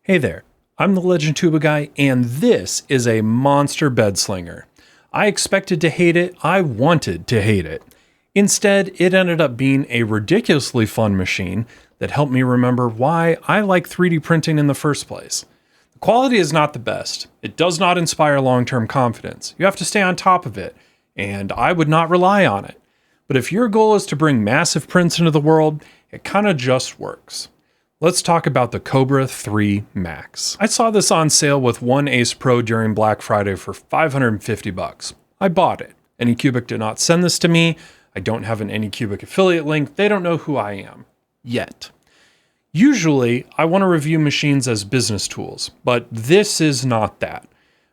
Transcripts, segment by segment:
Hey there, I'm the Anycubic guy, and this is a monster bed slinger. I expected to hate it, I wanted to hate it. Instead, it ended up being a ridiculously fun machine that helped me remember why I like 3D printing in the first place. The quality is not the best. It does not inspire long-term confidence. You have to stay on top of it, and I would not rely on it. But if your goal is to bring massive prints into the world, it kind of just works. Let's talk about the Kobra 3 Max. I saw this on sale with one Ace Pro during Black Friday for $550. I bought it. Anycubic did not send this to me. I don't have an Anycubic affiliate link. They don't know who I am. Yet. Usually, I want to review machines as business tools, but this is not that.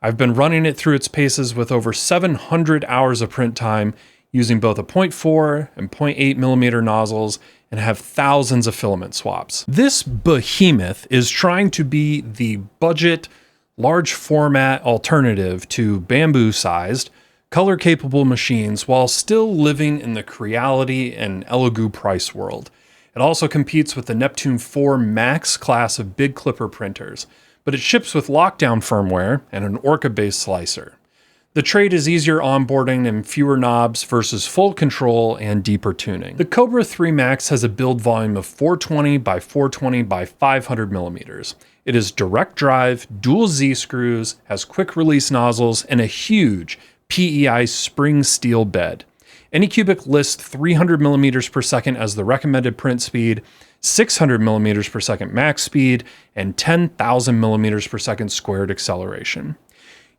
I've been running it through its paces with over 700 hours of print time using both a 0.4 and 0.8 millimeter nozzles and have thousands of filament swaps. This behemoth is trying to be the budget, large format alternative to bamboo-sized, color-capable machines while still living in the Creality and Elegoo price world. It also competes with the Neptune 4 Max class of big clipper printers, but it ships with lockdown firmware and an Orca-based slicer. The trade is easier onboarding and fewer knobs versus full control and deeper tuning. The Kobra 3 Max has a build volume of 420 by 420 by 500 millimeters. It is direct drive, dual Z screws, has quick release nozzles, and a huge PEI spring steel bed. Anycubic lists 300 millimeters per second as the recommended print speed, 600 millimeters per second max speed, and 10,000 millimeters per second squared acceleration.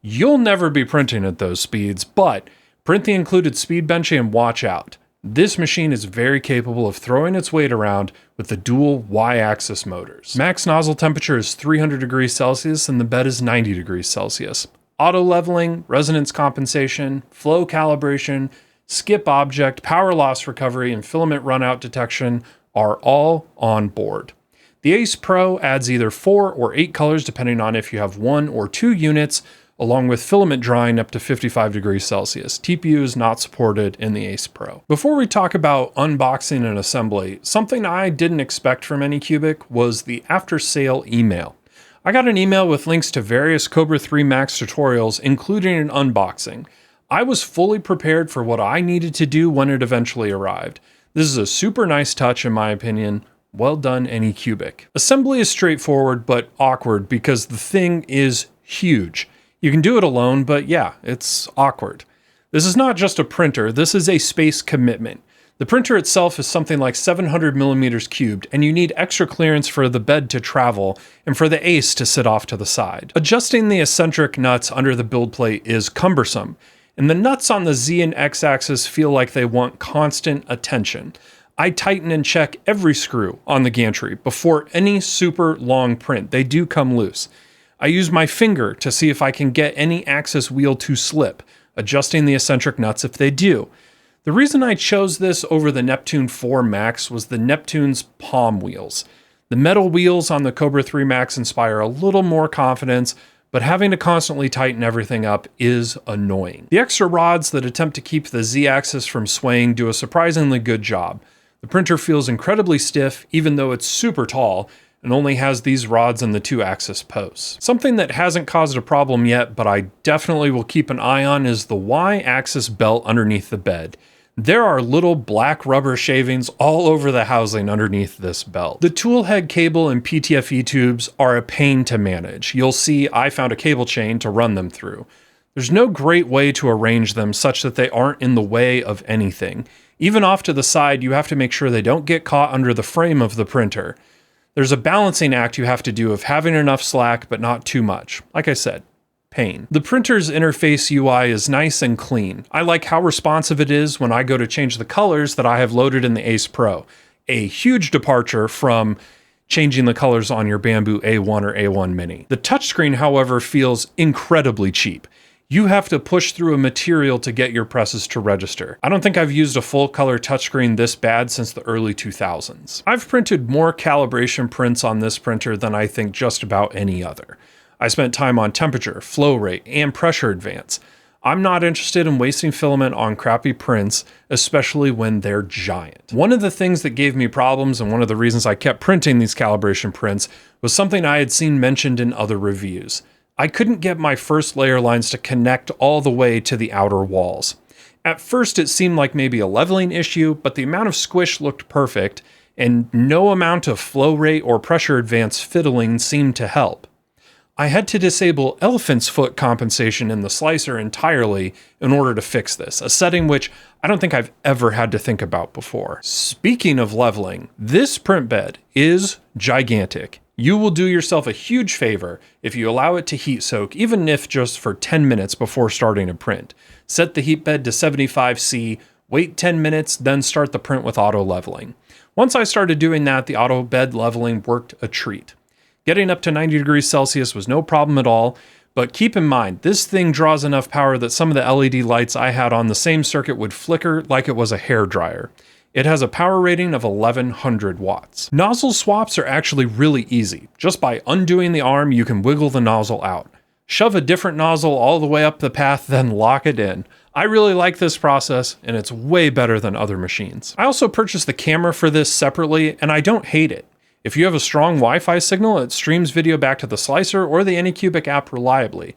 You'll never be printing at those speeds, but print the included speed bench and watch out. This machine is very capable of throwing its weight around with the dual Y-axis motors. Max nozzle temperature is 300 degrees Celsius and the bed is 90 degrees Celsius. Auto leveling, resonance compensation, flow calibration, skip object, power loss recovery, and filament runout detection are all on board. The Ace Pro adds either 4 or 8 colors depending on if you have 1 or 2 units, along with filament drying up to 55 degrees Celsius. TPU is not supported in the Ace Pro. Before we talk about unboxing and assembly, something I didn't expect from Anycubic was the after-sale email. I got an email with links to various Kobra 3 Max tutorials, including an unboxing. I was fully prepared for what I needed to do when it eventually arrived. This is a super nice touch in my opinion. Well done, Anycubic. Assembly is straightforward but awkward because the thing is huge. You can do it alone, but yeah, it's awkward. This is not just a printer, this is a space commitment. The printer itself is something like 700 millimeters cubed, and you need extra clearance for the bed to travel and for the Ace to sit off to the side. Adjusting the eccentric nuts under the build plate is cumbersome, and the nuts on the Z and X axis feel like they want constant attention. I tighten and check every screw on the gantry before any super long print. They do come loose. I use my finger to see if I can get any axis wheel to slip, adjusting the eccentric nuts if they do. The reason I chose this over the Neptune 4 Max was the Neptune's palm wheels. The metal wheels on the Kobra 3 Max inspire a little more confidence, but having to constantly tighten everything up is annoying. The extra rods that attempt to keep the Z-axis from swaying do a surprisingly good job. The printer feels incredibly stiff, even though it's super tall, and only has these rods in the 2-axis posts. Something that hasn't caused a problem yet, but I definitely will keep an eye on is the Y-axis belt underneath the bed. There are little black rubber shavings all over the housing underneath this belt. The tool head cable and PTFE tubes are a pain to manage. You'll see I found a cable chain to run them through. There's no great way to arrange them such that they aren't in the way of anything. Even off to the side, you have to make sure they don't get caught under the frame of the printer. There's a balancing act you have to do of having enough slack, but not too much. Like I said, pain. The printer's interface UI is nice and clean. I like how responsive it is when I go to change the colors that I have loaded in the Ace Pro. A huge departure from changing the colors on your Bamboo A1 or A1 Mini. The touchscreen, however, feels incredibly cheap. You have to push through a material to get your presses to register. I don't think I've used a full color touchscreen this bad since the early 2000s. I've printed more calibration prints on this printer than I think just about any other. I spent time on temperature, flow rate, and pressure advance. I'm not interested in wasting filament on crappy prints, especially when they're giant. One of the things that gave me problems and one of the reasons I kept printing these calibration prints was something I had seen mentioned in other reviews. I couldn't get my first layer lines to connect all the way to the outer walls. At first it seemed like maybe a leveling issue, but the amount of squish looked perfect, and no amount of flow rate or pressure advance fiddling seemed to help. I had to disable elephant's foot compensation in the slicer entirely in order to fix this, a setting which I don't think I've ever had to think about before. Speaking of leveling, this print bed is gigantic. You will do yourself a huge favor if you allow it to heat soak, even if just for 10 minutes before starting a print. Set the heat bed to 75°, wait 10 minutes, then start the print with auto leveling. Once I started doing that, the auto bed leveling worked a treat. Getting up to 90 degrees Celsius was no problem at all, but keep in mind, this thing draws enough power that some of the LED lights I had on the same circuit would flicker like it was a hairdryer. It has a power rating of 1100 watts. Nozzle swaps are actually really easy. Just by undoing the arm, you can wiggle the nozzle out. Shove a different nozzle all the way up the path, then lock it in. I really like this process, and it's way better than other machines. I also purchased the camera for this separately, and I don't hate it. If you have a strong Wi-Fi signal, it streams video back to the slicer or the Anycubic app reliably.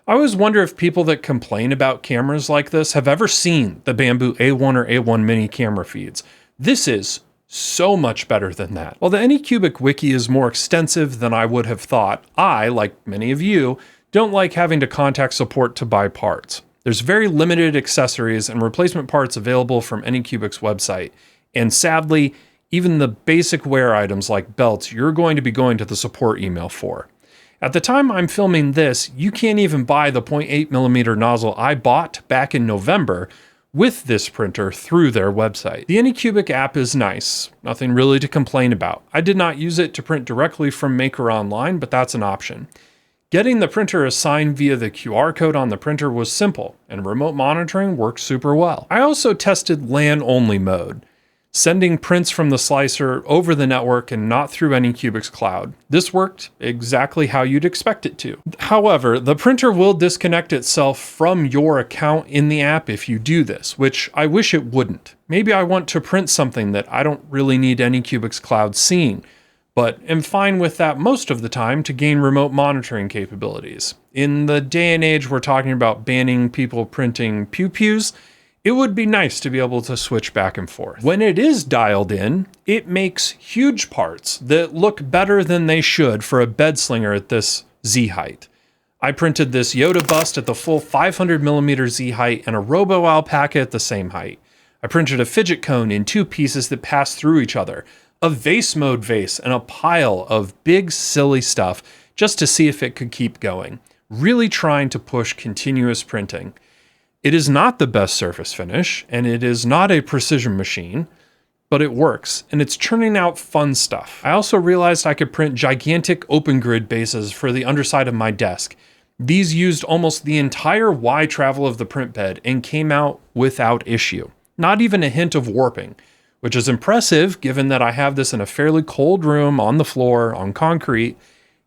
I always wonder if people that complain about cameras like this have ever seen the Bamboo A1 or A1 mini camera feeds. This is so much better than that. While the Anycubic wiki is more extensive than I would have thought, I, like many of you, don't like having to contact support to buy parts. There's very limited accessories and replacement parts available from Anycubic's website, and sadly, even the basic wear items like belts, you're going to be going to the support email for. At the time I'm filming this, you can't even buy the 0.8mm nozzle I bought back in November with this printer through their website. The Anycubic app is nice, nothing really to complain about. I did not use it to print directly from Maker Online, but that's an option. Getting the printer assigned via the QR code on the printer was simple, and remote monitoring worked super well. I also tested LAN-only mode, sending prints from the slicer over the network and not through Anycubic's cloud. This worked exactly how you'd expect it to. However, the printer will disconnect itself from your account in the app if you do this, which I wish it wouldn't. Maybe I want to print something that I don't really need Anycubic's cloud seeing, but am fine with that most of the time to gain remote monitoring capabilities. In the day and age we're talking about banning people printing pew-pews, it would be nice to be able to switch back and forth. When it is dialed in, it makes huge parts that look better than they should for a bed slinger at this Z height. I printed this Yoda bust at the full 500mm Z height and a Robo Alpaca at the same height. I printed a fidget cone in 2 pieces that pass through each other, a vase mode vase, and a pile of big silly stuff just to see if it could keep going. Really trying to push continuous printing. It is not the best surface finish, and it is not a precision machine, but it works, and it's churning out fun stuff. I also realized I could print gigantic open grid bases for the underside of my desk. These used almost the entire Y travel of the print bed and came out without issue. Not even a hint of warping, which is impressive given that I have this in a fairly cold room on the floor, on concrete.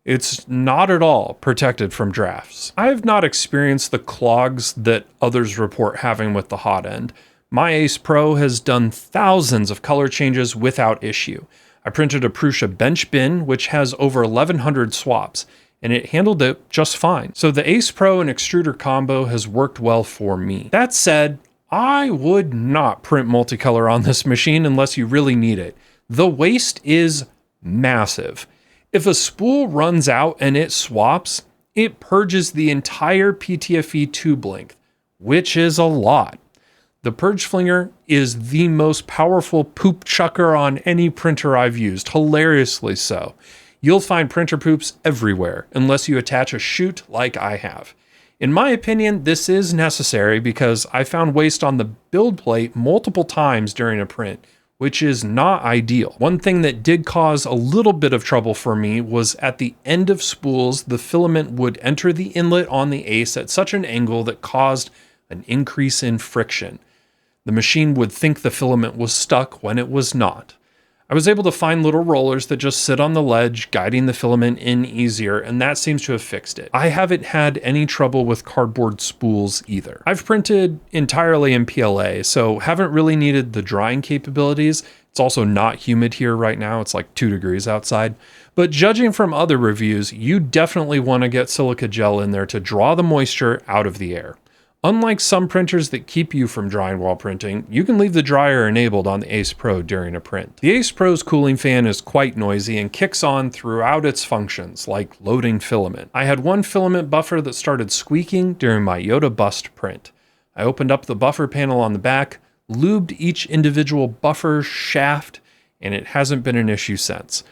It's not at all protected from drafts. I have not experienced the clogs that others report having with the hot end. My Ace Pro has done thousands of color changes without issue. I printed a Prusa bench bin, which has over 1100 swaps, and it handled it just fine. So the Ace Pro and extruder combo has worked well for me. That said, I would not print multicolor on this machine unless you really need it. The waste is massive. If a spool runs out and it swaps, it purges the entire PTFE tube length, which is a lot. The Purge Flinger is the most powerful poop chucker on any printer I've used, hilariously so. You'll find printer poops everywhere, unless you attach a chute like I have. In my opinion, this is necessary because I found waste on the build plate multiple times during a print, which is not ideal. One thing that did cause a little bit of trouble for me was at the end of spools, the filament would enter the inlet on the Ace at such an angle that caused an increase in friction. The machine would think the filament was stuck when it was not. I was able to find little rollers that just sit on the ledge, guiding the filament in easier, and that seems to have fixed it. I haven't had any trouble with cardboard spools either. I've printed entirely in PLA, so haven't really needed the drying capabilities. It's also not humid here right now. It's like 2 degrees outside. But judging from other reviews, you definitely want to get silica gel in there to draw the moisture out of the air. Unlike some printers that keep you from drying while printing, you can leave the dryer enabled on the Ace Pro during a print. The Ace Pro's cooling fan is quite noisy and kicks on throughout its functions, like loading filament. I had one filament buffer that started squeaking during my Yoda bust print. I opened up the buffer panel on the back, lubed each individual buffer shaft, and it hasn't been an issue since.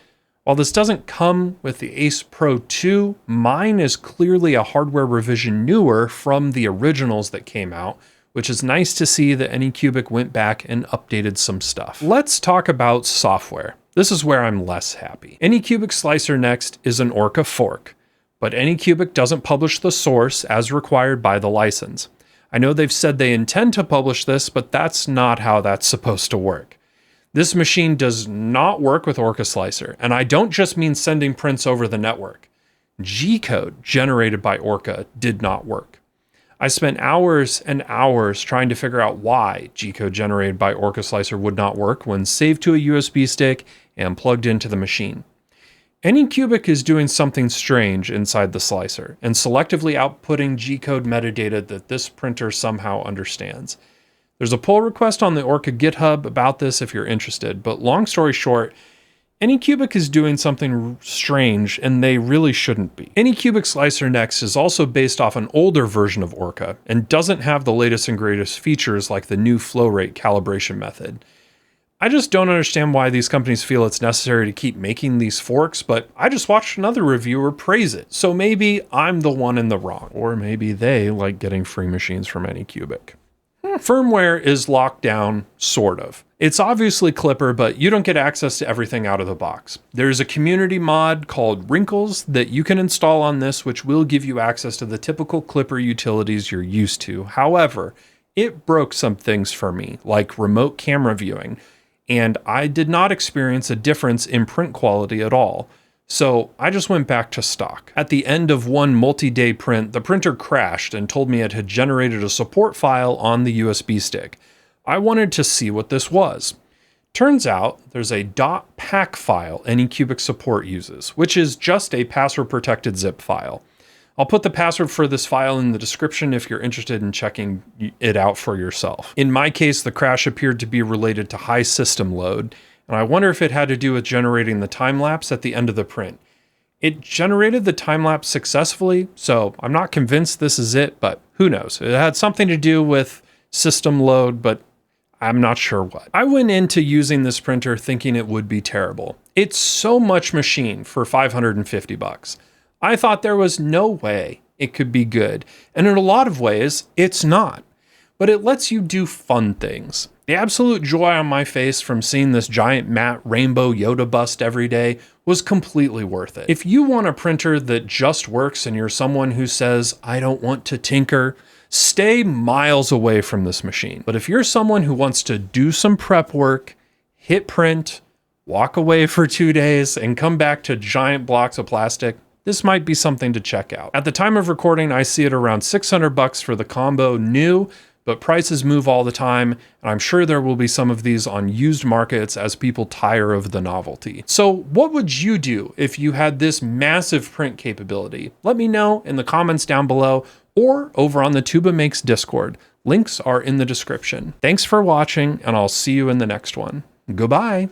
While this doesn't come with the Ace Pro 2, mine is clearly a hardware revision newer from the originals that came out, which is nice to see that Anycubic went back and updated some stuff. Let's talk about software. This is where I'm less happy. Anycubic Slicer Next is an Orca fork, but Anycubic doesn't publish the source as required by the license. I know they've said they intend to publish this, but that's not how that's supposed to work. This machine does not work with Orca Slicer, and I don't just mean sending prints over the network. G-code generated by Orca did not work. I spent hours and hours trying to figure out why G-code generated by Orca Slicer would not work when saved to a USB stick and plugged into the machine. Anycubic is doing something strange inside the slicer and selectively outputting G-code metadata that this printer somehow understands. There's a pull request on the Orca GitHub about this if you're interested, but long story short, Anycubic is doing something strange and they really shouldn't be. Anycubic Slicer Next is also based off an older version of Orca and doesn't have the latest and greatest features like the new flow rate calibration method. I just don't understand why these companies feel it's necessary to keep making these forks, but I just watched another reviewer praise it. So maybe I'm the one in the wrong, or maybe they like getting free machines from Anycubic. Firmware is locked down, sort of. It's obviously Clipper, but you don't get access to everything out of the box. There's a community mod called Wrinkles that you can install on this, which will give you access to the typical Clipper utilities you're used to. However, it broke some things for me, like remote camera viewing, and I did not experience a difference in print quality at all. So I just went back to stock. At the end of one multi-day print, the printer crashed and told me it had generated a support file on the USB stick. I wanted to see what this was. Turns out there's a .pack file Anycubic support uses, which is just a password-protected zip file. I'll put the password for this file in the description if you're interested in checking it out for yourself. In my case, the crash appeared to be related to high system load, and I wonder if it had to do with generating the time-lapse at the end of the print. It generated the time-lapse successfully, so I'm not convinced this is it, but who knows? It had something to do with system load, but I'm not sure what. I went into using this printer thinking it would be terrible. It's so much machine for $550. I thought there was no way it could be good, and in a lot of ways, it's not. But it lets you do fun things. The absolute joy on my face from seeing this giant matte rainbow Yoda bust every day was completely worth it. If you want a printer that just works and you're someone who says, I don't want to tinker, stay miles away from this machine. But if you're someone who wants to do some prep work, hit print, walk away for 2 days, and come back to giant blocks of plastic, this might be something to check out. At the time of recording, I see it around $600 for the combo new, but prices move all the time, and I'm sure there will be some of these on used markets as people tire of the novelty. So what would you do if you had this massive print capability? Let me know in the comments down below or over on the Tuba Makes Discord. Links are in the description. Thanks for watching, and I'll see you in the next one. Goodbye.